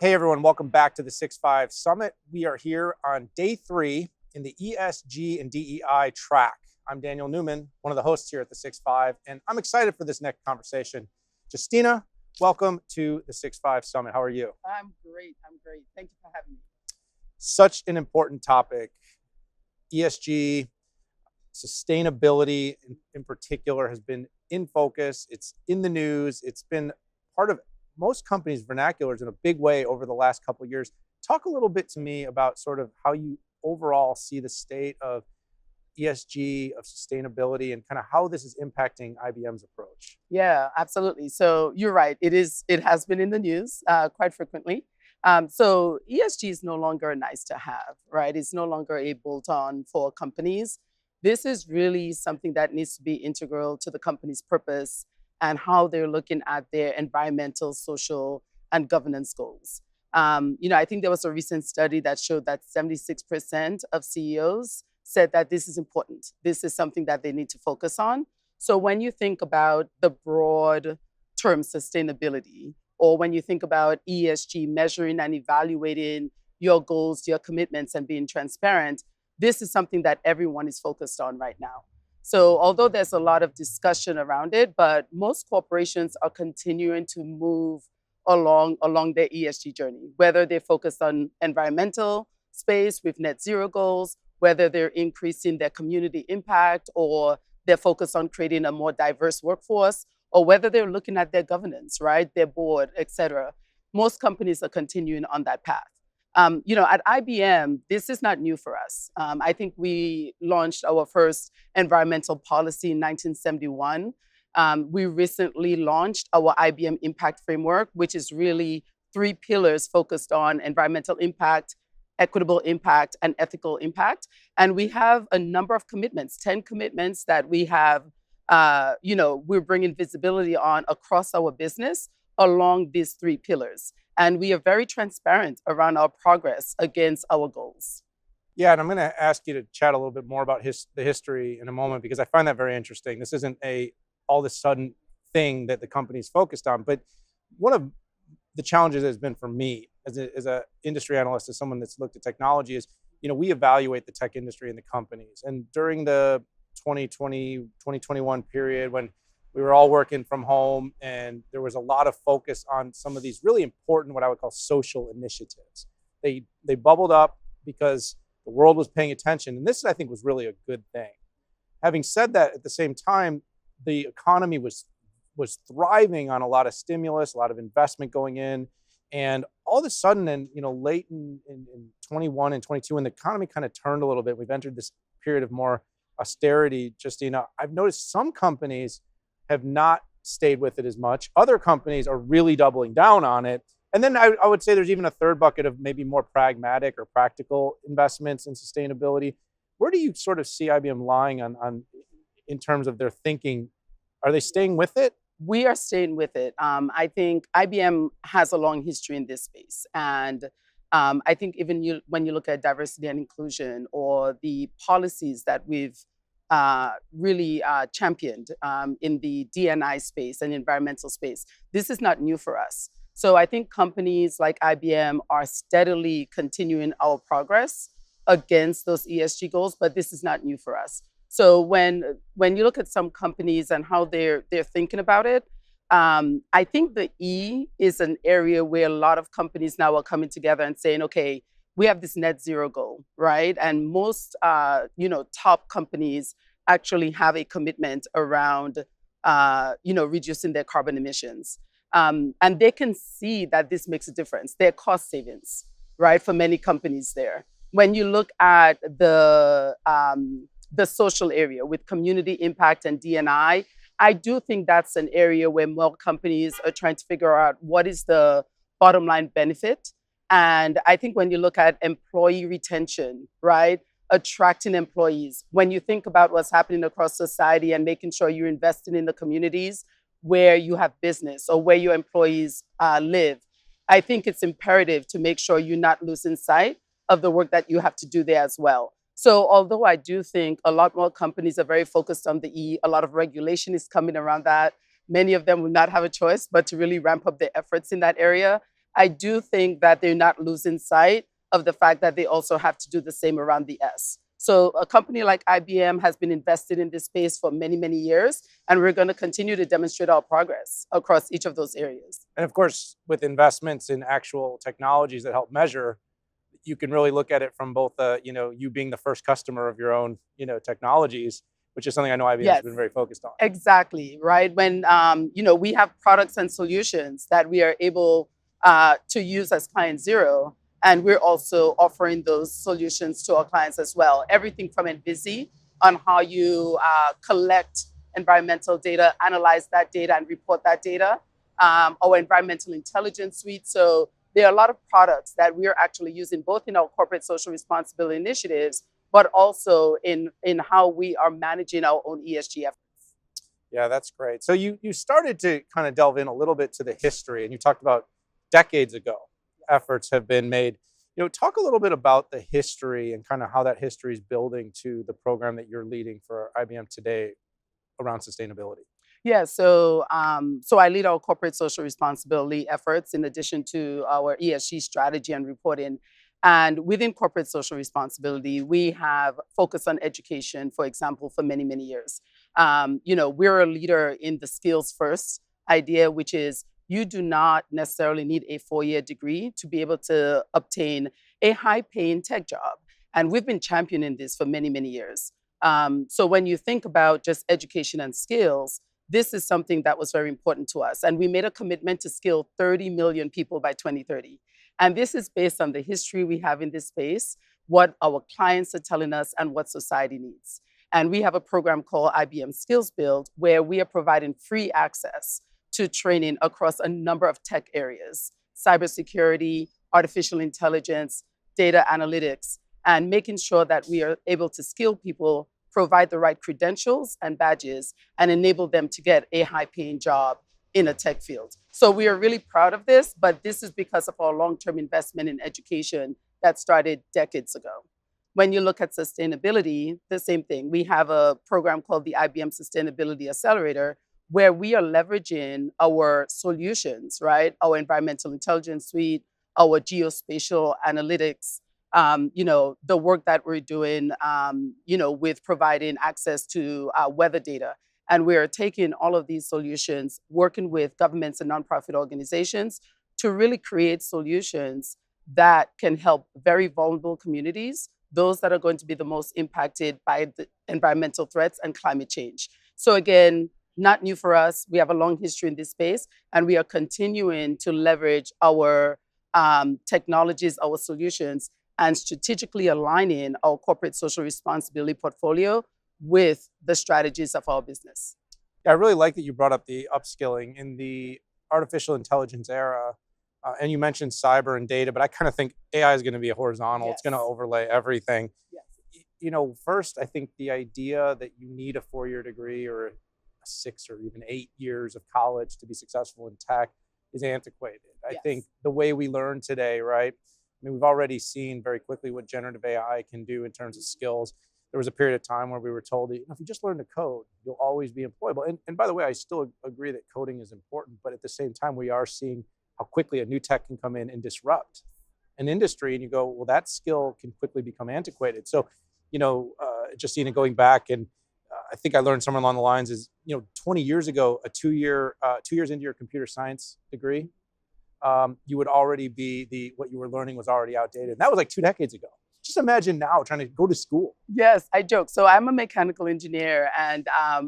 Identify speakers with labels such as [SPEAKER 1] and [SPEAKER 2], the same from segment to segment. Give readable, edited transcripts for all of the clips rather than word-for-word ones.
[SPEAKER 1] Hey everyone, welcome back to the 6-5 Summit. We are here on day 3 in the ESG and DEI track. I'm Daniel Newman, one of the hosts here at the 6-5, and I'm excited for this next conversation. Justina, welcome to the 6-5 Summit. How are you?
[SPEAKER 2] I'm great. Thank you for having me.
[SPEAKER 1] Such an important topic. ESG, sustainability in particular has been in focus. It's in the news. It's been part of most companies' vernaculars in a big way over the last couple of years. Talk a little bit to me about sort of how you overall see the state of ESG, of sustainability, and kind of how this is impacting IBM's approach.
[SPEAKER 2] Yeah, absolutely. So you're right. It has been in the news quite frequently. So ESG is no longer a nice to have, right? It's no longer a bolt-on for companies. This is really something that needs to be integral to the company's purpose and how they're looking at their environmental, social, and governance goals. I think there was a recent study that showed that 76% of CEOs said that this is important. This is something that they need to focus on. So when you think about the broad term sustainability, or when you think about ESG, measuring and evaluating your goals, your commitments, and being transparent, this is something that everyone is focused on right now. So although there's a lot of discussion around it, but most corporations are continuing to move along their ESG journey, whether they're focused on environmental space with net zero goals, whether they're increasing their community impact, or they're focused on creating a more diverse workforce, or whether they're looking at their governance, right, their board, et cetera. Most companies are continuing on that path. At IBM, this is not new for us. I think we launched our first environmental policy in 1971. We recently launched our IBM Impact Framework, which is really 3 pillars focused on environmental impact, equitable impact, and ethical impact. And we have a number of commitments, 10 commitments that we have, we're bringing visibility on across our business along these 3 pillars. And we are very transparent around our progress against our goals.
[SPEAKER 1] Yeah, and I'm going to ask you to chat a little bit more about the history in a moment, because I find that very interesting. This isn't a all of a sudden thing that the company's focused on, but one of the challenges has been for me as an industry analyst, as someone that's looked at technology, is we evaluate the tech industry and the companies. And during the 2020, 2021 period, when we were all working from home and there was a lot of focus on some of these really important, what I would call social initiatives. They bubbled up because the world was paying attention. And this, I think, was really a good thing. Having said that, at the same time, the economy was thriving on a lot of stimulus, a lot of investment going in. And all of a sudden, and late in 21 and 22, when the economy kind of turned a little bit, we've entered this period of more austerity. Justina, I've noticed some companies have not stayed with it as much. Other companies are really doubling down on it. And then I would say there's even a third bucket of maybe more pragmatic or practical investments in sustainability. Where do you sort of see IBM lying on in terms of their thinking? Are they staying with it?
[SPEAKER 2] We are staying with it. I think IBM has a long history in this space. And I think even when you look at diversity and inclusion, or the policies that we've really championed in the D&I space and environmental space, this is not new for us. So I think companies like IBM are steadily continuing our progress against those ESG goals, but this is not new for us. So when you look at some companies and how they're thinking about it, I think the E is an area where a lot of companies now are coming together and saying, okay, we have this net zero goal, right? And most, top companies actually have a commitment around, reducing their carbon emissions. And they can see that this makes a difference. There are cost savings, right, for many companies there. When you look at the social area with community impact and D&I do think that's an area where more companies are trying to figure out what is the bottom line benefit. And I think when you look at employee retention, right, attracting employees, when you think about what's happening across society and making sure you're investing in the communities where you have business or where your employees live, I think it's imperative to make sure you're not losing sight of the work that you have to do there as well. So although I do think a lot more companies are very focused on the E, a lot of regulation is coming around that. Many of them will not have a choice but to really ramp up their efforts in that area. I do think that they're not losing sight of the fact that they also have to do the same around the S. So a company like IBM has been invested in this space for many, many years, and we're going to continue to demonstrate our progress across each of those areas.
[SPEAKER 1] And of course, with investments in actual technologies that help measure, you can really look at it from both you being the first customer of your own, technologies, which is something I know IBM has
[SPEAKER 2] Yes.
[SPEAKER 1] been very focused on.
[SPEAKER 2] Exactly, right? When we have products and solutions that we are able to use as client zero, and we're also offering those solutions to our clients as well. Everything from Envisi on how you collect environmental data, analyze that data, and report that data. Our environmental intelligence suite. So there are a lot of products that we are actually using both in our corporate social responsibility initiatives, but also in how we are managing our own ESG efforts.
[SPEAKER 1] Yeah, that's great. So you started to kind of delve in a little bit to the history, and you talked about decades ago efforts have been made. Talk a little bit about the history and kind of how that history is building to the program that you're leading for IBM today around sustainability.
[SPEAKER 2] Yeah, so I lead our corporate social responsibility efforts in addition to our ESG strategy and reporting. And within corporate social responsibility, we have focused on education, for example, for many, many years. We're a leader in the skills first idea, which is you do not necessarily need a 4-year degree to be able to obtain a high paying tech job. And we've been championing this for many, many years. So when you think about just education and skills, this is something that was very important to us. And we made a commitment to skill 30 million people by 2030. And this is based on the history we have in this space, what our clients are telling us, and what society needs. And we have a program called IBM Skills Build, where we are providing free access to training across a number of tech areas: cybersecurity, artificial intelligence, data analytics, and making sure that we are able to skill people, provide the right credentials and badges, and enable them to get a high-paying job in a tech field. So we are really proud of this, but this is because of our long-term investment in education that started decades ago. When you look at sustainability, the same thing. We have a program called the IBM Sustainability Accelerator, where we are leveraging our solutions, right? Our environmental intelligence suite, our geospatial analytics, the work that we're doing, with providing access to weather data. And we're taking all of these solutions, working with governments and nonprofit organizations to really create solutions that can help very vulnerable communities, those that are going to be the most impacted by the environmental threats and climate change. So again, not new for us. We have a long history in this space, and we are continuing to leverage our technologies, our solutions, and strategically aligning our corporate social responsibility portfolio with the strategies of our business.
[SPEAKER 1] Yeah, I really like that you brought up the upskilling in the artificial intelligence era. And you mentioned cyber and data, but I kind of think AI is going to be a horizontal. It's going to
[SPEAKER 2] Yes.
[SPEAKER 1] overlay everything.
[SPEAKER 2] Yes.
[SPEAKER 1] First, I think the idea that you need a 4-year degree or a 6 or even 8 years of college to be successful in tech is antiquated. I
[SPEAKER 2] Yes.
[SPEAKER 1] think the way we learn today, right? I mean, we've already seen very quickly what generative AI can do in terms of skills. There was a period of time where we were told that if you just learn to code, you'll always be employable. And by the way, I still agree that coding is important, but at the same time, we are seeing how quickly a new tech can come in and disrupt an industry. And you go, well, that skill can quickly become antiquated. So, Justina, going back, and I think I learned somewhere along the lines is, 20 years ago, a 2 years into your computer science degree, you would already be what you were learning was already outdated. And that was like 2 decades ago. Just imagine now trying to go to school.
[SPEAKER 2] Yes, I joke. So I'm a mechanical engineer, and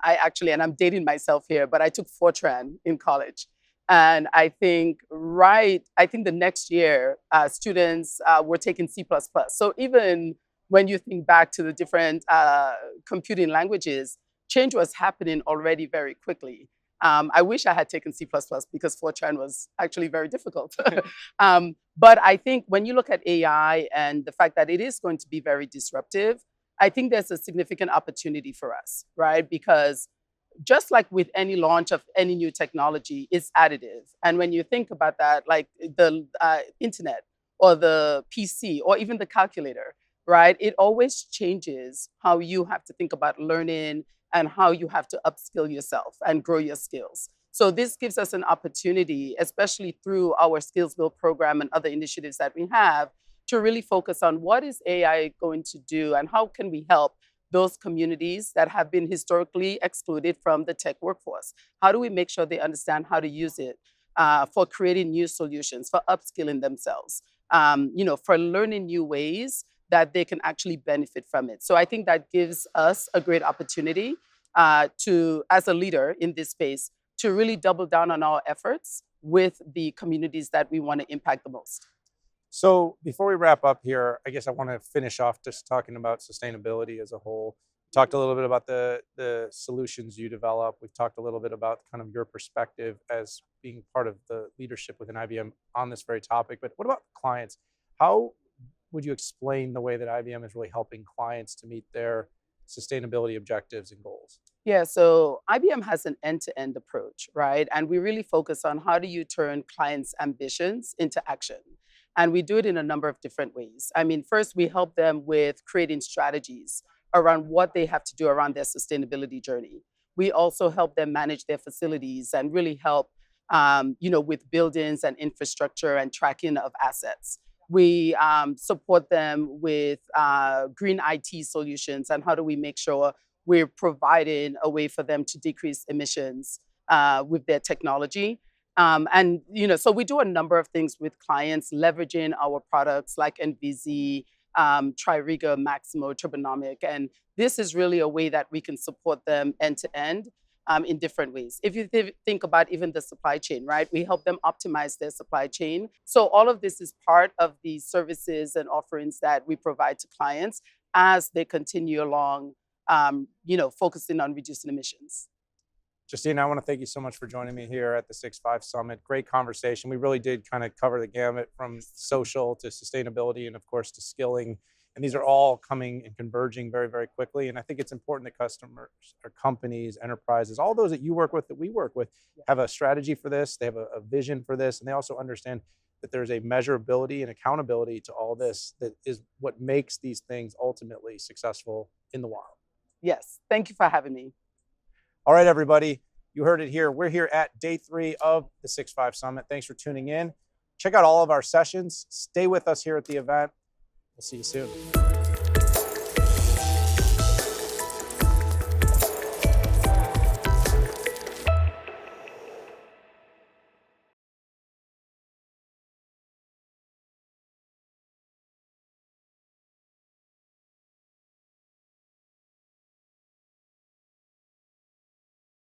[SPEAKER 2] and I'm dating myself here, but I took Fortran in college. And I think the next year, students were taking C++. So even when you think back to the different computing languages, change was happening already very quickly. I wish I had taken C++ because Fortran was actually very difficult. But I think when you look at AI and the fact that it is going to be very disruptive, I think there's a significant opportunity for us, right? Because just like with any launch of any new technology, it's additive. And when you think about that, like the internet or the PC or even the calculator, right? It always changes how you have to think about learning and how you have to upskill yourself and grow your skills. So this gives us an opportunity, especially through our Skills Build program and other initiatives that we have, to really focus on what is AI going to do and how can we help those communities that have been historically excluded from the tech workforce. How do we make sure they understand how to use it for creating new solutions, for upskilling themselves, for learning new ways that they can actually benefit from it. So I think that gives us a great opportunity as a leader in this space, to really double down on our efforts with the communities that we want to impact the most.
[SPEAKER 1] So before we wrap up here, I guess I want to finish off just talking about sustainability as a whole. We talked a little bit about the solutions you develop. We've talked a little bit about kind of your perspective as being part of the leadership within IBM on this very topic. But what about clients? How would you explain the way that IBM is really helping clients to meet their sustainability objectives and goals?
[SPEAKER 2] Yeah, so IBM has an end-to-end approach, right? And we really focus on how do you turn clients' ambitions into action. And we do it in a number of different ways. I mean, first, we help them with creating strategies around what they have to do around their sustainability journey. We also help them manage their facilities and really help, with buildings and infrastructure and tracking of assets. We support them with green IT solutions and how do we make sure we're providing a way for them to decrease emissions with their technology. So we do a number of things with clients, leveraging our products like Envizi, Tririga, Maximo, Turbonomic. And this is really a way that we can support them end to end in different ways. If you think about even the supply chain, right? We help them optimize their supply chain. So all of this is part of the services and offerings that we provide to clients as they continue along, focusing on reducing emissions.
[SPEAKER 1] Justina, I want to thank you so much for joining me here at the 6.5 Summit. Great conversation. We really did kind of cover the gamut from social to sustainability and, of course, to skilling. And these are all coming and converging very, very quickly. And I think it's important that customers or companies, enterprises, all those that you work with, that we work with, have a strategy for this. They have a vision for this. And they also understand that there's a measurability and accountability to all this that is what makes these things ultimately successful in the wild.
[SPEAKER 2] Yes. Thank you for having me.
[SPEAKER 1] All right, everybody, you heard it here. We're here at day 3 of the 6.5 Summit. Thanks for tuning in. Check out all of our sessions. Stay with us here at the event. We'll see you soon.